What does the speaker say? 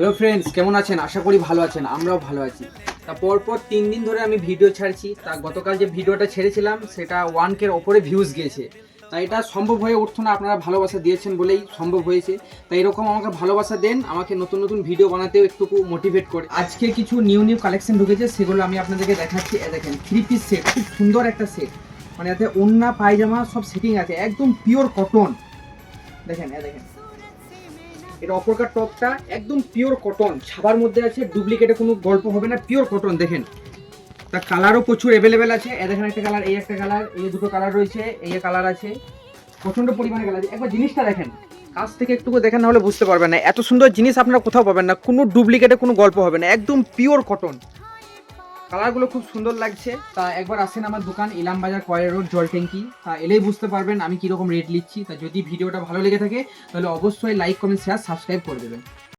Hello friends, কেমন আছেন? আশা করি ভালো আছেন, আমরাও ভালো আছি। তা পরপর 3 দিন ধরে আমি ভিডিও ছাড়ছি। তা গতকাল যে ভিডিওটা ছেড়েছিলাম সেটা 1K ওপরে ভিউজ গিয়েছে। তাই এটা সম্ভব হয়ে উঠতো না, আপনারা ভালোবাসা দিয়েছেন বলেই সম্ভব হয়েছে। তাই এরকম আমাকে ভালোবাসা দেন, আমাকে নতুন নতুন ভিডিও বানাতেও একটু মোটিভেট করে। আজকে কিছু নিউ কালেকশন ঢুকেছে, সেগুলো আমি আপনাদেরকে দেখাচ্ছি। দেখেন 3 পিস সেট, খুব সুন্দর একটা সেট, মানে এতে ওড়না পায়জামা সব সেটিং আছে, একদম পিওর কটন। দেখেন দেখেন, এটা অপরকার টপটা একদম পিওর কটন, ছাপার মধ্যে আছে, ডুপ্লিকেটে কোনো গল্প হবে না, পিওর কটন। দেখেন তার কালারও প্রচুর অ্যাভেলেবেল আছে। দেখেন একটা কালার, এই একটা কালার, এই দুটো কালার রয়েছে, এই কালার আছে, প্রচন্ড পরিমাণে কালার আছে। একবার জিনিসটা দেখেন, কাছ থেকে একটু দেখেন, না হলে বুঝতে পারবেন না। এত সুন্দর জিনিস আপনারা কোথাও পাবেন না, কোনো ডুপ্লিকেটে কোনো গল্প হবে না, একদম পিওর কটন। কালারগুলো খুব সুন্দর লাগছে। তা একবার আসেন আমার দোকান, ইলাম বাজার, কয়ের রোড, জল ট্যাঙ্কি। তা এলেই বুঝতে পারবেন আমি কীরকম রেট নিচ্ছি। তা যদি ভিডিওটা ভালো লেগে থাকে তাহলে অবশ্যই লাইক, কমেন্ট, শেয়ার, সাবস্ক্রাইব করে দেবেন।